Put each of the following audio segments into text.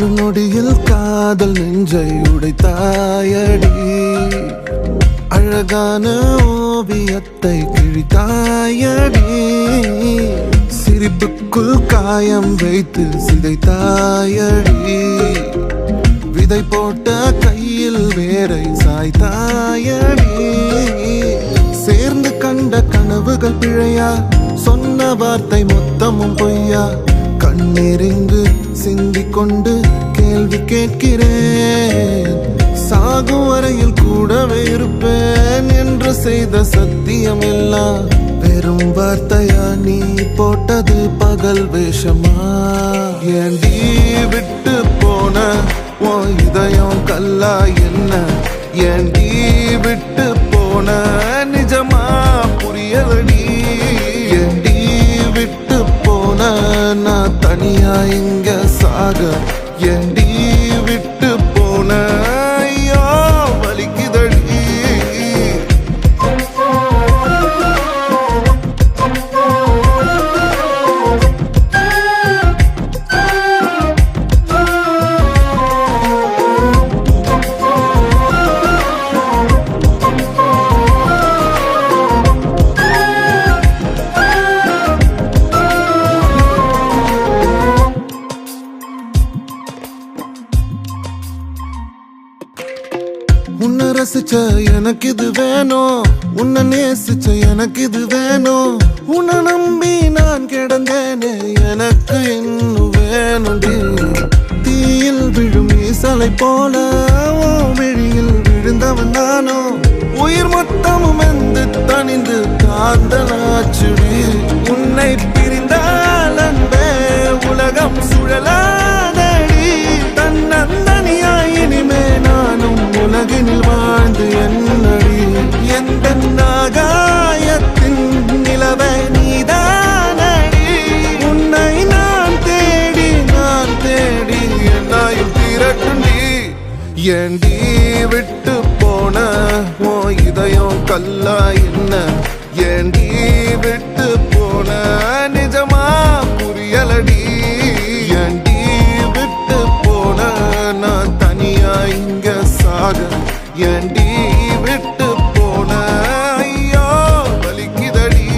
ஒரு நொடியில் காதல் நெஞ்சை உடைத்தாயடி, அழகான ஓவியத்தை கிழித்தாயடி, சிரிப்புக்குள் காயம் வைத்து சிதைத்தாயடி, விதை போட்ட கையில் வேரை சாய்த்தாயடி, சேர்ந்து கண்ட கனவுகள் பிழையா, சொன்ன வார்த்தை மொத்தமும் பொய்யா, கண்ணெறிந்து சிந்திக் கொண்டு கேள்வி கேட்கிறேன், சாகும் வரையில் கூடவே இருப்பேன் என்று செய்த சத்தியம் எல்லாம் வெறும் வார்த்தையா, நீ போட்டது பகல் வேஷமா, ஏண்டி விட்டு போன உன் இதயம் கல்லா என்ன, ஏண்டி விட்டு போன நிஜமா புரியலடி, ஏண்டி விட்டு போன நான் தனியா இங்க சாக, ஏண்டி விட்டு போன ஐயோ வலிக்குதடி. உன்னை ரசிச்ச எனக்கு இது வேணும், உன்னை நேசிச்ச எனக்கு இது வேணும், உன்னை நம்பி நான் கிடந்தேனே எனக்கு இன்னும் வேணும்டி, தீயில் விழும் ஈசலை போல விழியில் விழுந்தவன் தானோ, உயிர் மொத்தமும் எந்து தனிந்து காந்தலாச்சுடி, உன்னை பிரிந்தால் அன்பே உலகம் சுழலாதடி, தன்னந்தனியாய் இனிமே நானும் உலகினில் வாழ்ந்து என்னடி, எந்த நாகாயத்தின் நிலவை நீதானடி, உன்னை நான் தேடி என்னாயும் திரட்டுண்டி, ஏண்டி விட்டு போன ஓ இதயம் கல்லா என்ன, ஏண்டி விட்டு போன நிஜமா புரியலடி, ஏண்டி விட்டு போன நான் தனியா இங்க சாக, ஏண்டி விட்டு போன ஐயோ வலிக்குதடி.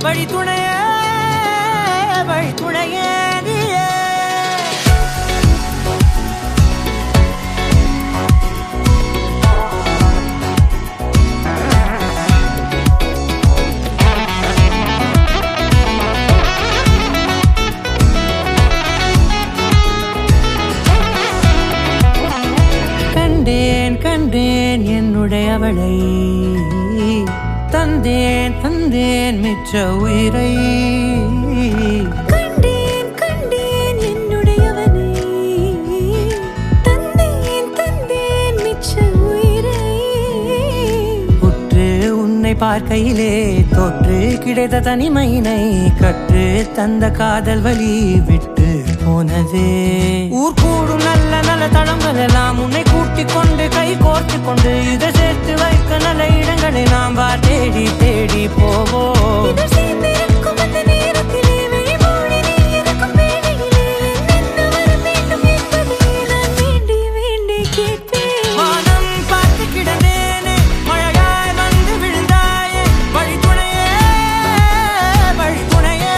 வழி துணையே வழி துணையே நீயே. கண்டேன் கண்டேன் என்னுடையவளை, தந்தேன் தந்தேன் மிச்ச உயிரை. கண்டேன் கண்டேன் என்னுடையவனை, தந்தேன் தந்தேன் மிச்ச உயிரை. உற்று உன்னை பார்க்கையிலே தோற்று கிடைத்த தனிமையினை கற்று தந்த காதல் வழி விட்டு போனதே. ஊர் கூடும் நல்ல நல்ல தளங்கள் எல்லாம் உன்னை கூட்டிக் கொண்டு கை கோர்த்து கொண்டு இதை சேர்த்து வைக்க நல்ல இடங்களை நாம் வா தேடி தேடி போவோம். இதழ் சேர்ந்திருக்கும் அந்த நேரத்திலே விழிமூடி நீ இருக்கும் வேளையிலே என்ன வர வேண்டும் என்பதை நான் வேண்டி வேண்டி கேட்பேன். வானம் பார்த்து கிடந்தேனே மழையாய் வந்து விழுந்தாயே வழி துணையே வழி துணையே.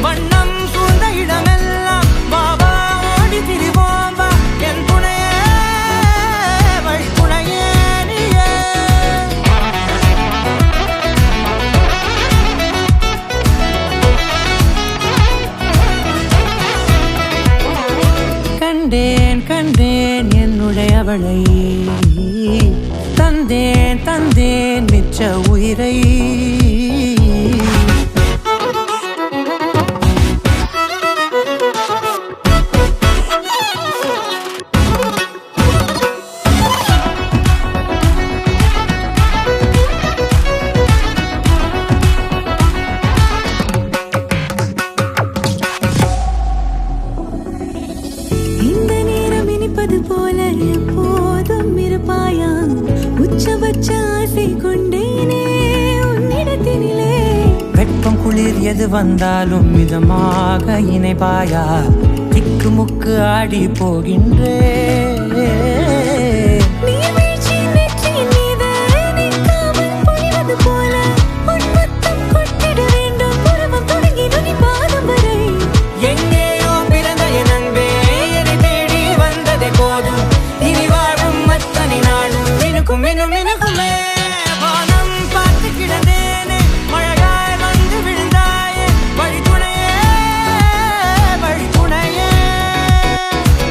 வண்ணம் சூழ்ந்த இடமெல்லாம் பாபா ஓடி திரிவோம் வா என் துணையே வழி துணையே நீயே. கண்டேன் கண்டேன் என்னுடையவளை, தந்தேன் தந்தேன் மிச்ச உயிரை. இந்த நேரம் இனிப்பது போல எப்போதும் இருப்பாயா, உச்சபட்ச ஆசை கொண்டேனே உன்னிடத்தினிலே. வெப்பம் குளிர் எது வந்தாலும் மிதமாக இணைப்பாயா, திக்கு முக்கு ஆடி போகின்றே. நீர்வீழ்ச்சியின் நெற்றியின் மீது நிற்காமல் பொழிவது போல உன் முத்தம் கொட்டிட வேண்டும் உருவம் தொடங்கி நுனி பாதம் வரை. எங்கேயோ பிறந்த என் அன்பே என்னை தேடி வந்ததே போதும், இனி வாழும் அத்தனை நாளும் மினுக்கும் மினும் மினுக்குமே. வானம் பார்த்து கிடந்தேனே மழையாய் வந்து விழுந்தாயே வழி துணையே வழி துணையே.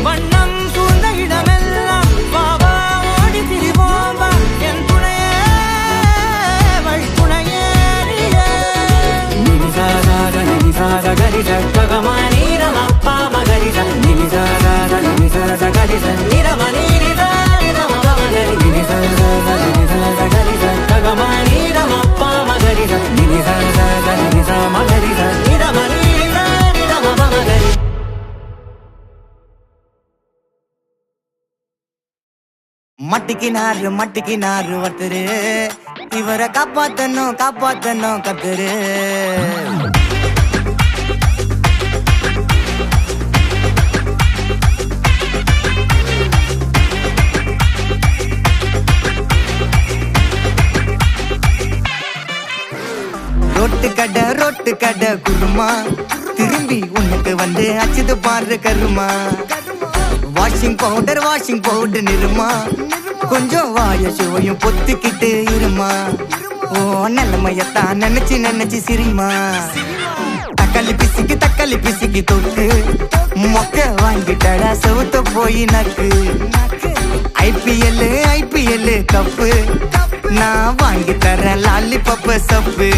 வண்ணம் சூழ்ந்த இடமெல்லாம் பாபா ஓடி திரிவோம் வா என் துணையே வழி துணையே நீயே. நினிசாத நினிசாத கரிச ககமானி ரமப்பா மகரிச நினிசாத நினிசாத கரிச நிரமணி நிதா நிரமப மகரி நினிசாத நினிசாத கரிச ககமானி ரமப்பா மகரிச நினிசாத நினிசா மகரிச நிரமணி நிதா நிரமப மகரி. மட்டிக்கினாரு ஒருத்தரு, இவரை காப்பாத்தணும் காப்பாத்தணும் கத்துரு. ரோட்டு கடை குருமா, திரும்பி உனக்கு வந்து அச்சுது பாரு கருமா. வாஷிங் பவுடர் நிறுமா, கொஞ்சம் வாய சுவையும் பொத்துக்கிட்டு இருமா. ஓ நிலைமையத்தான் நினைச்சு நினைச்சு சிரிமா. தக்காளி பிசிக்கு தொட்டு மொக்க வாங்கிட்டடா செவுத்த போய் நக்கு. ஐபிஎல் கப்பு நான் வாங்கி தரேன் லாலிபப்ப சப்பு.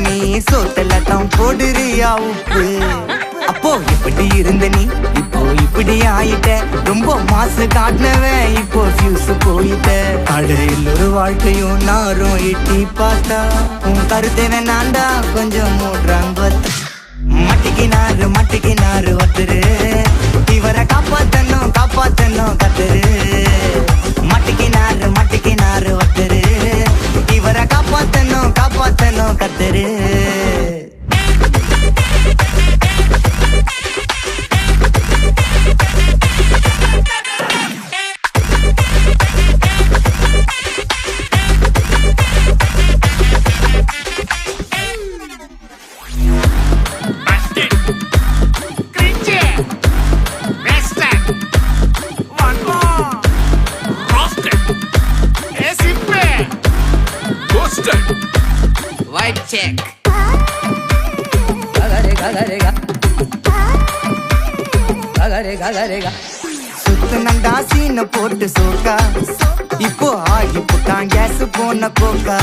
நீ சோத்தல தான் போடுறியா உப்பு. அப்போ இப்படி இருந்த நீ இப்போ இப்படி ஆயிட்ட, ரொம்ப மாசு காட்டினவன் இப்போ ஃபியூஸ் போயிட்ட. அடையில் ஒரு வாழ்க்கையும் நாரும் எட்டி பார்த்தா உன் கருத்தேன நான்டா கொஞ்சம் மூடுறாங்க. மட்டிக்கினாரு ஒருத்தரு, இவரை காப்பாத்தணும் கத்துரு. மட்டிக்கினாரு ஒருத்தரு, இவரை காப்பாத்தணும் கத்துரு. check. Gagarega, gagarega. Gagarega, gagarega. சுத்தனண்டா சீன போட்டு சோக்கா இப்போ ஆகி புட்டான் கேஸ் போன கோக்கா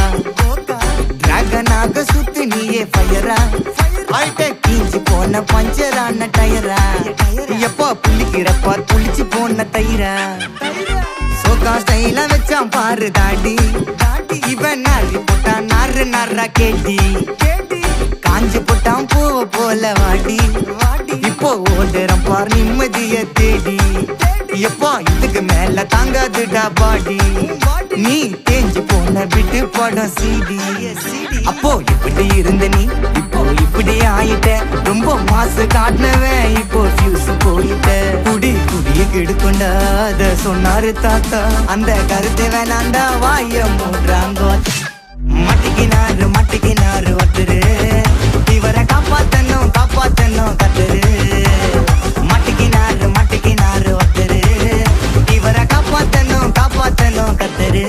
டிராகனாக சுத்து நீயே ஃபயரா ஆயிட்ட கீஞ்சி போன பஞ்சரான டயரா எப்போ புள்ளிக்கிறப்பா புளிச்சு போன தயிரா சோக்கா ஸ்டைல வச்சான் பாரு தாடி இவன் நாரி போட்டான் நாரு நாரா கேட்டி காஞ்சி போட்டான் பூவ போல வாடி இப்போ ஓடுறோம் பார் நிம்மதிய தேடி எப்பா இதுக்கு மேல தாங்காதுடா பாடி நீ தேஞ்சு போன விட்டு படம் சிடி அப்போ இப்படி இருந்த நீ இப்போ இப்படி ஆயிட்ட ரொம்ப மாசு காட்டினவன் இப்போ ஃபியூஸ் போயிட்ட குடிய கெடுக்கொண்டா அத சொன்னாரு தாத்தா அந்த கருத்தை வேணாண்டா வாய மூடுறாங்க மட்டிக்கினாரு ஒருத்தரு இவரை காப்பாத்தனும் கத்துரு மட்டிக்கினாரு ஒருத்தரு இவரை காப்பாத்தனும் கத்துரு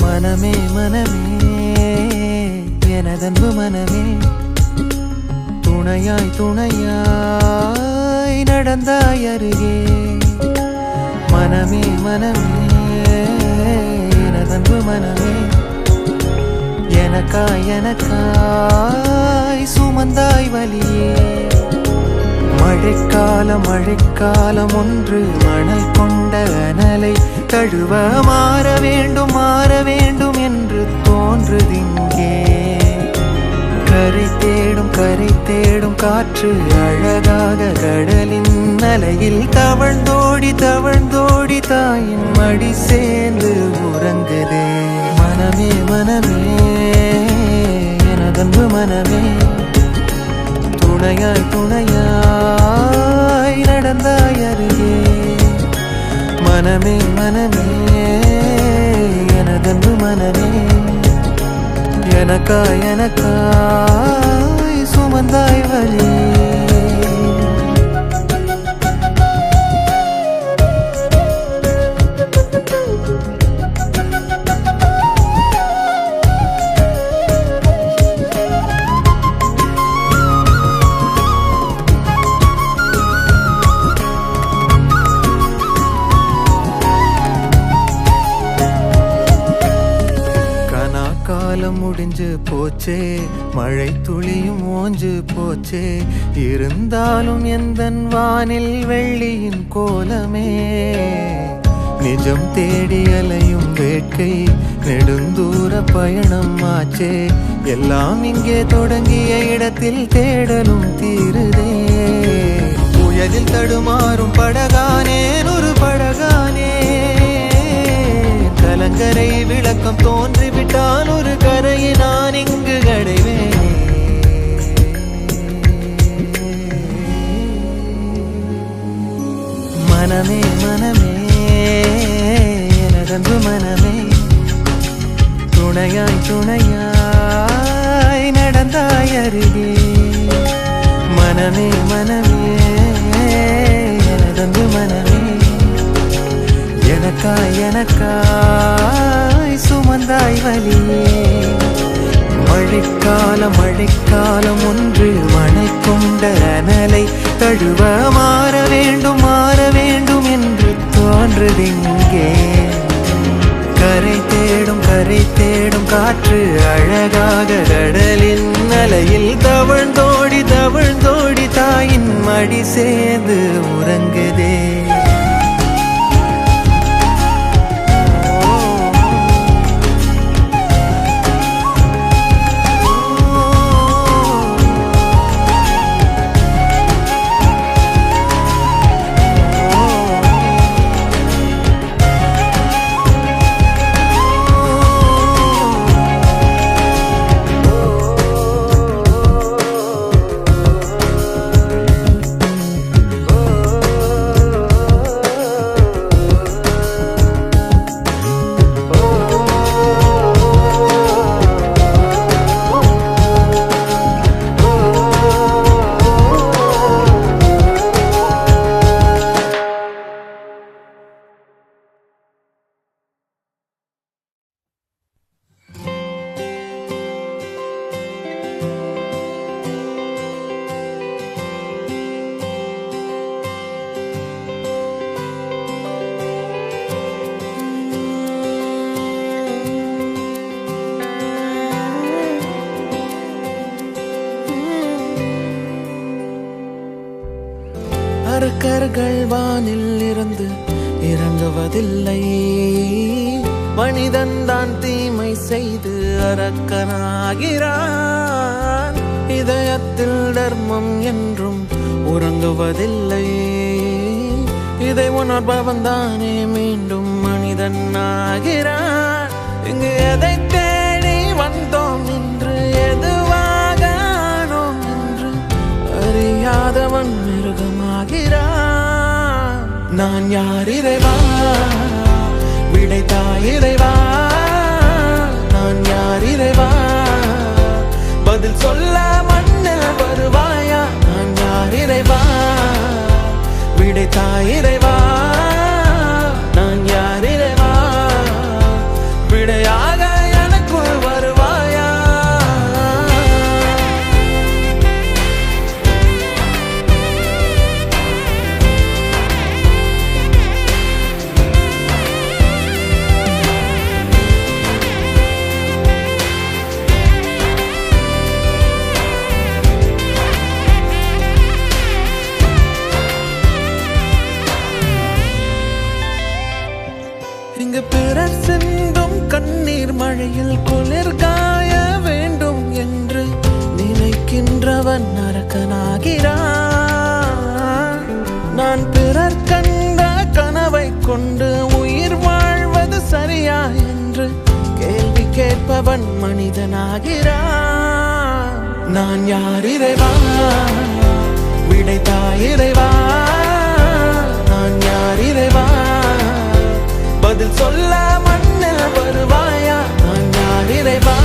மனமே எனதன்பு மனமே துணையாய் நடந்தாய் அருகே மனமே எனதன்பு மனமே எனக்காய் சுமந்தாய் வலியே மழைக்காலம் ஒன்று மணல் கொண்ட அனலை தழுவ மாற வேண்டும் என்று தோன்றுதிங்கே கரை தேடும் காற்று அழகாக கடலின் அலையில் தவழ்ந்தோடி தாயின் மடி சேர்ந்து உறங்குதே மனமே எனதன்பு மனமே துணையாய் நடந்தாய் அருகே மனமே எனதன்பு மனமே எனக்காய் சுமந்தாய் வலி முடிஞ்சு போச்சே மழை துளியும் ஓஞ்சு போச்சே இருந்தாலும் எந்தன் வானில் வெள்ளியின் கோலமே நிஜம் தேடி அலையும் வேட்கை நெடுந்தூர பயணம் ஆச்சே எல்லாம் இங்கே தொடங்கிய இடத்தில் தேடலும் தீருதே புயலில் தடுமாறும் படகானேன் ஒரு படகானே கலங்கரை விளக்கம் தோன்றிவிட்டால் ஒரு கரையை நான் இங்கு அடைவேனே மனமே எனதன்பு மனமே துணையாய் நடந்தாய் அருகே மனமே எனதன்பு மனமே எனக்காய் சுமந்தாய் வலியே மழைக்காலம் ஒன்று மணை கொண்ட அனலை தழுவ மாற வேண்டும் என்று தோன்றுதிங்கே கரை தேடும் காற்று அழகாக கடலின் அலையில் தவழ்ந்தோடி தாயின் மடி சேர்ந்து உறங்குதே மனிதர்கள் வானில் இருந்து இறங்குவதில்லை, மனிதன் தான் தீமை செய்து அரக்கனாகிறான். இதயத்தில் தர்மம் என்றும் உறங்குவதில்லை, இதை உணர்பவன் தானே மீண்டும் மனிதன் ஆகிறான். இங்கு எதை தேடி வந்தோம் என்று, எதுவாக ஆனோம் என்று அறியாதவன் மிருகமாகிறான். நான் யார் இறைவா, விடைத்தா இறைவா. நான் யார் இறைவா, பதில் சொல்ல மண்ணில் வருவாயா. நான் யார் இறைவா, விடைத்தா இறைவா. நான் யார் இறைவா, விடையாக எனக்குள் வருவாயா. இங்கு பிறர் சிந்தும் கண்ணீர் மழையில் குளிர் காய வேண்டும் என்று நினைக்கின்றவன் நரக்கனாகிறான். நான் பிறர் கண்ட கனவை கொண்டு உயிர் வாழ்வது சரியா என்று கேள்வி கேட்பவன் மனிதனாகிறான். நான் யார் இறைவா, விடைத்தா இறைவா. நான் யார் இறைவா, பதில் சொல்ல மண்ணில் வருவாயா. நான் யார் இறைவா,